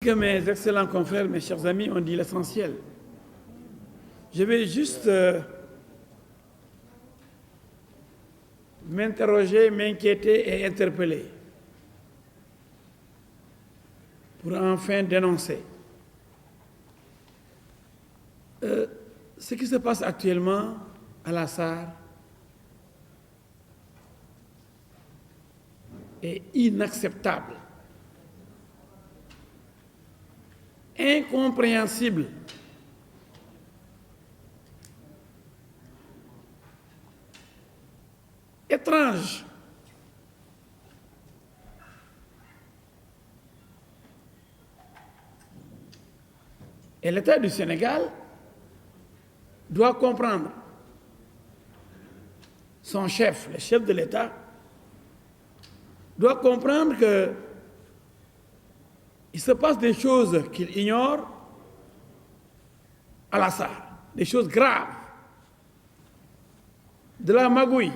Que mes excellents confrères, mes chers amis ont dit l'essentiel. Je vais juste m'interroger, m'inquiéter et interpeller pour enfin dénoncer ce qui se passe actuellement à la SAR est inacceptable, incompréhensible. Étrange. Et l'État du Sénégal doit comprendre. Son chef, le chef de l'État, doit comprendre qu'il se passe des choses qu'il ignore à la SAR, des choses graves, de la magouille,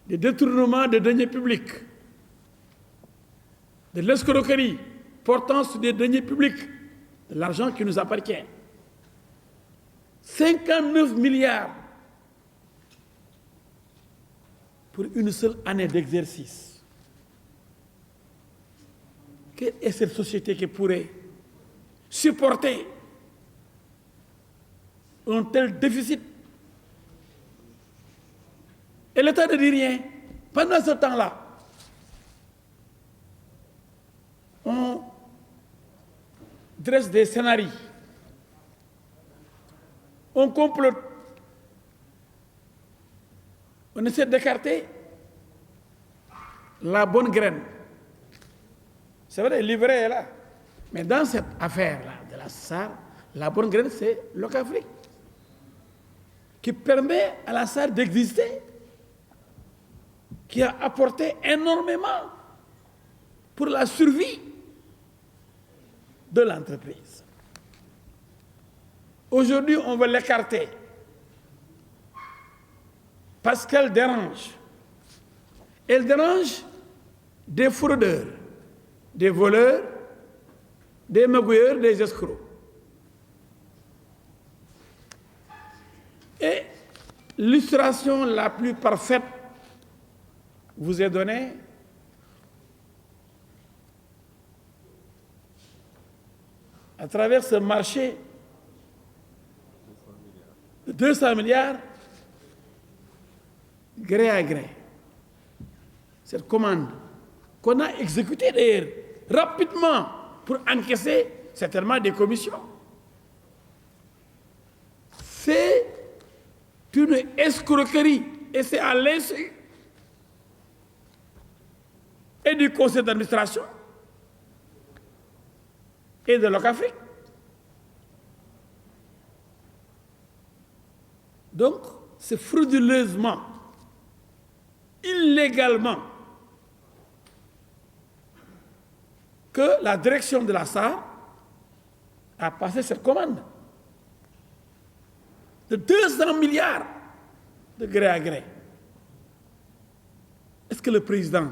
des détournements de deniers publics, de l'escroquerie portant sur des deniers publics, de l'argent qui nous appartient. 59 milliards pour une seule année d'exercice. Quelle est cette société qui pourrait supporter un tel déficit? Et l'État ne dit rien. Pendant ce temps-là, on dresse des scénarios, on complote, on essaie d'écarter la bonne graine. C'est vrai, le livret est là. Mais dans cette affaire-là de la SAR, la bonne graine, c'est Locafrique, qui permet à la SAR d'exister, qui a apporté énormément pour la survie de l'entreprise. Aujourd'hui, on veut l'écarter parce qu'elle dérange. Elle dérange des fraudeurs, des voleurs, des magouilleurs, des escrocs. Et l'illustration la plus parfaite vous est donnée à travers ce marché de 200 milliards, gré à gré. Cette commande qu'on a exécutée d'ailleurs rapidement pour encaisser certainement des commissions. C'est une escroquerie et c'est à l'insu et du conseil d'administration et de Locafrique. Donc, c'est frauduleusement, illégalement, que la direction de la SAR a passé cette commande de 200 milliards de gré à gré. Est-ce que le président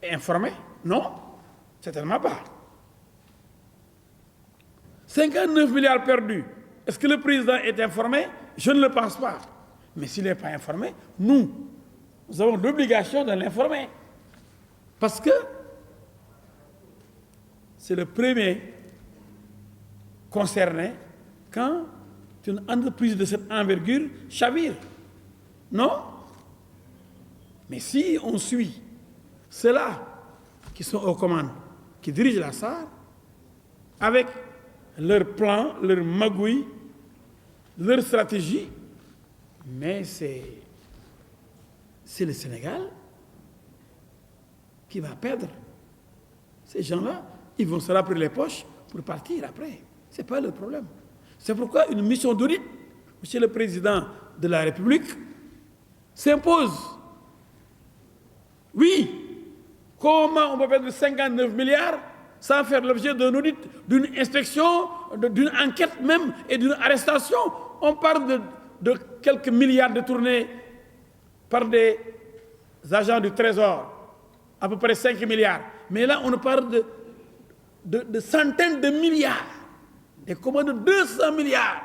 est informé? Non, certainement pas. 59 milliards perdus. Est-ce que le président est informé? Je ne le pense pas. Mais s'il n'est pas informé, nous avons l'obligation de l'informer. Parce que c'est le premier concerné quand une entreprise de cette envergure chavire. Non? Mais si on suit ceux-là qui sont aux commandes, qui dirigent la SAR, avec leur plan, leur magouille, leur stratégie, mais c'est le Sénégal qui va perdre. Ces gens-là, ils vont se remplir les poches pour partir après. Ce n'est pas le problème. C'est pourquoi une mission d'audit, Monsieur le Président de la République, s'impose. Oui, comment on peut perdre 59 milliards sans faire l'objet d'un audit, d'une inspection, d'une enquête même et d'une arrestation? On parle de quelques milliards détournés par des agents du Trésor, à peu près 5 milliards. Mais là, on parle de centaines de milliards, des commandes de 200 milliards,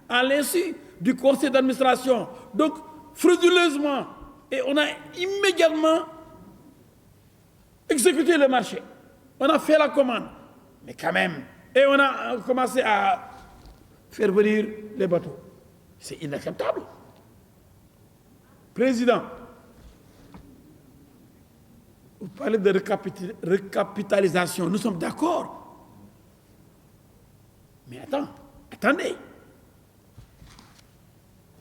à l'insu du conseil d'administration. Donc, frauduleusement, et on a immédiatement exécuté le marché. On a fait la commande, mais quand même. Et on a commencé à faire venir les bateaux. C'est inacceptable. Président, vous parlez de recapitalisation, nous sommes d'accord. Mais attendez.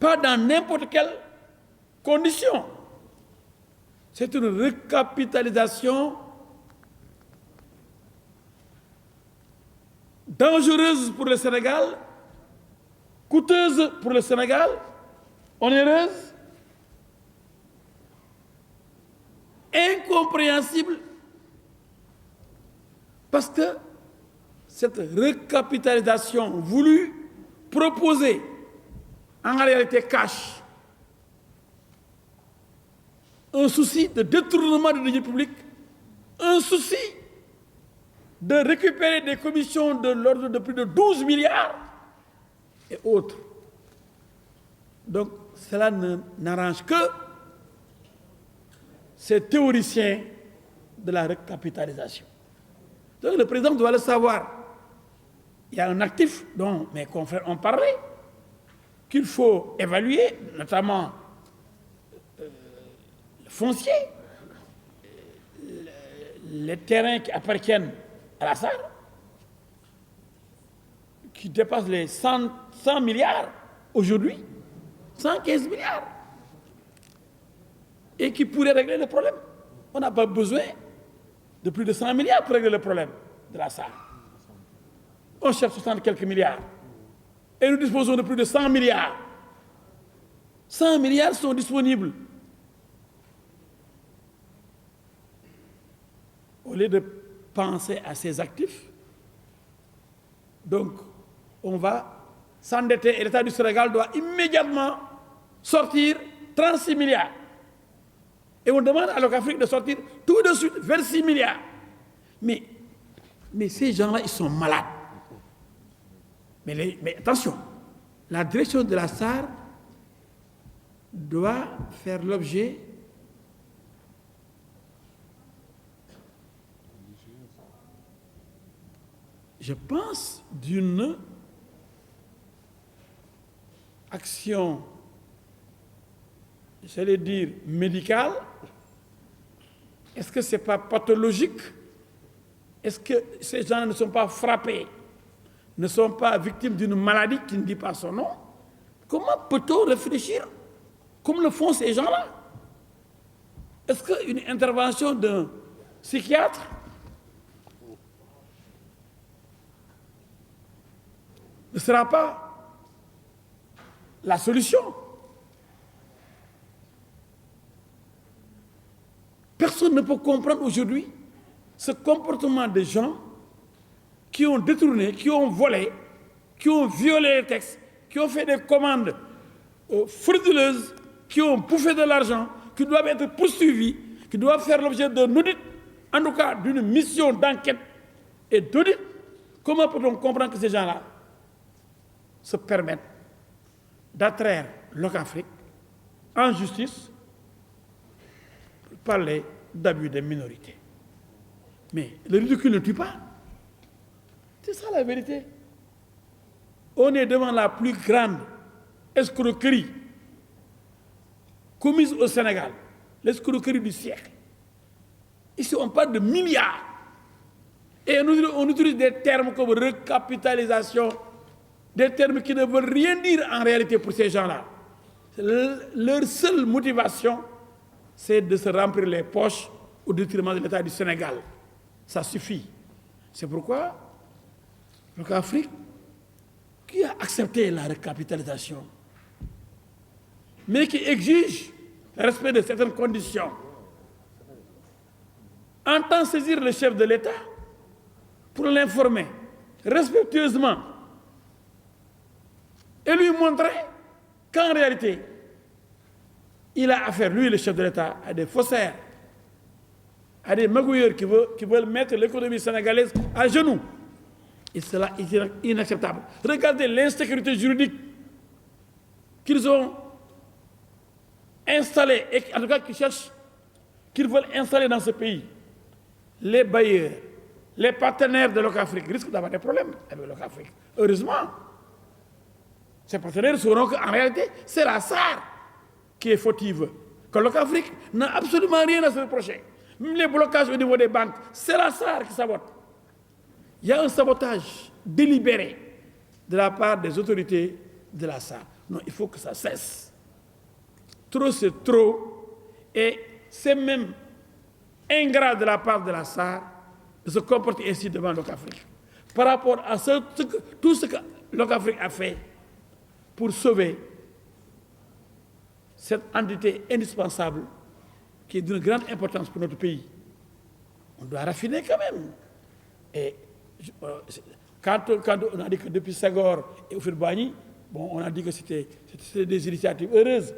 Pas dans n'importe quelle condition. C'est une recapitalisation dangereuse pour le Sénégal, coûteuse pour le Sénégal, onéreuse, incompréhensible, parce que cette recapitalisation voulue, proposée, en réalité cache un souci de détournement de deniers publics, un souci de récupérer des commissions de l'ordre de plus de 12 milliards et autres. Donc, cela n'arrange que ces théoriciens de la recapitalisation. Donc, le président doit le savoir. Il y a un actif dont mes confrères ont parlé, qu'il faut évaluer, notamment le foncier, les terrains qui appartiennent à la SAR, qui dépassent les 100 milliards aujourd'hui, 115 milliards, et qui pourraient régler le problème. On n'a pas besoin de plus de 100 milliards pour régler le problème de la SAR. On cherche 60 quelques milliards. Et nous disposons de plus de 100 milliards. 100 milliards sont disponibles. Au lieu de penser à ces actifs, donc on va s'endetter et l'État du Sénégal doit immédiatement sortir 36 milliards. Et on demande à l'Afrique de sortir tout de suite 26 milliards. Mais ces gens-là, ils sont malades. Mais attention, la direction de la SAR doit faire l'objet je pense d'une action, j'allais dire médicale. Est-ce que ce n'est pas pathologique? Est-ce que ces gens ne sont pas frappés, ne sont pas victimes d'une maladie qui ne dit pas son nom? Comment peut-on réfléchir comme le font ces gens-là? Est-ce qu'une intervention d'un psychiatre ne sera pas la solution? Personne ne peut comprendre aujourd'hui ce comportement des gens qui ont détourné, qui ont volé, qui ont violé les textes, qui ont fait des commandes frauduleuses, qui ont bouffé de l'argent, qui doivent être poursuivis, qui doivent faire l'objet d'un audit, en tout cas d'une mission d'enquête et d'audit. Comment peut-on comprendre que ces gens-là se permettent d'attraire l'Afrique en justice pour parler d'abus des minorités? Mais le ridicule ne tue pas. C'est ça la vérité. On est devant la plus grande escroquerie commise au Sénégal, l'escroquerie du siècle. Ici, on parle de milliards. Et on utilise des termes comme recapitalisation, des termes qui ne veulent rien dire en réalité pour ces gens-là. Leur seule motivation, c'est de se remplir les poches au détriment de l'État du Sénégal. Ça suffit. C'est pourquoi l'Afrique, qui a accepté la recapitalisation, mais qui exige le respect de certaines conditions, entend saisir le chef de l'État pour l'informer respectueusement et lui montrer qu'en réalité, il a affaire, lui, le chef de l'État, à des faussaires, à des magouilleurs qui veulent mettre l'économie sénégalaise à genoux. Et cela est inacceptable. Regardez l'insécurité juridique qu'ils ont installée, et en tout cas qu'ils veulent installer dans ce pays. Les bailleurs, les partenaires de Locafrique risquent d'avoir des problèmes avec Locafrique. Heureusement, ces partenaires sauront qu'en réalité, c'est la SAR qui est fautive. Que Locafrique n'a absolument rien à se reprocher. Même les blocages au niveau des banques, c'est la SAR qui sabote. Il y a un sabotage délibéré de la part des autorités de la SAR. Non, il faut que ça cesse. Trop, c'est trop. Et c'est même ingrat de la part de la SAR de se comporter ainsi devant Locafrique. Par rapport à tout ce que Locafrique a fait pour sauver cette entité indispensable qui est d'une grande importance pour notre pays. On doit raffiner quand même. Et quand on a dit que depuis Senghor et Houphouët-Boigny, bon, on a dit que c'était des initiatives heureuses.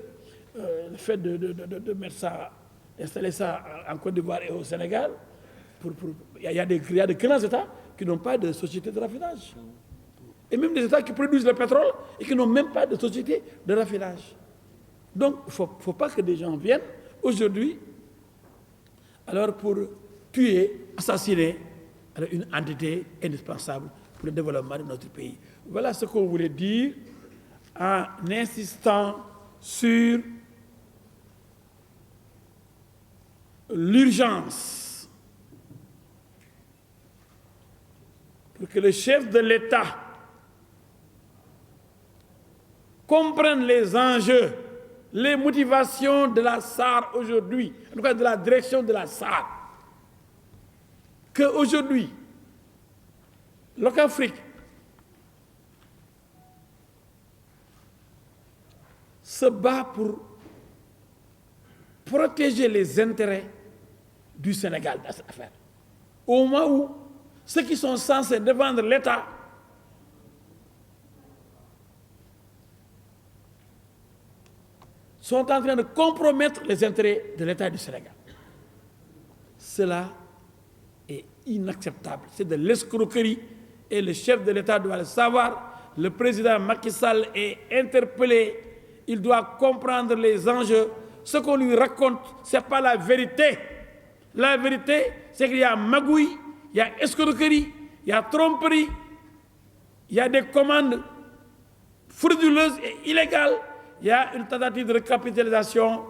Le fait de mettre ça, d'installer ça en Côte d'Ivoire et au Sénégal, il y a de grands États qui n'ont pas de société de raffinage. Et même des États qui produisent le pétrole et qui n'ont même pas de société de raffinage. Donc, il ne faut pas que des gens viennent aujourd'hui, alors pour tuer, assassiner une entité indispensable pour le développement de notre pays. Voilà ce qu'on voulait dire en insistant sur l'urgence pour que le chef de l'État comprenne les enjeux, les motivations de la SAR aujourd'hui, en tout cas de la direction de la SAR. Qu'aujourd'hui, Locafrique se bat pour protéger les intérêts du Sénégal dans cette affaire. Au moment où ceux qui sont censés défendre l'État sont en train de compromettre les intérêts de l'État du Sénégal. Cela est inacceptable. C'est de l'escroquerie et le chef de l'État doit le savoir. Le président Macky Sall est interpellé. Il doit comprendre les enjeux. Ce qu'on lui raconte, ce n'est pas la vérité. La vérité, c'est qu'il y a magouille, il y a escroquerie, il y a tromperie, il y a des commandes frauduleuses et illégales. Il y a une tentative de recapitalisation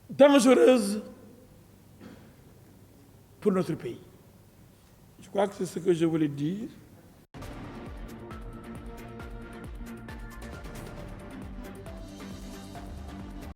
dangereuse pour notre pays. Je crois que c'est ce que je voulais dire.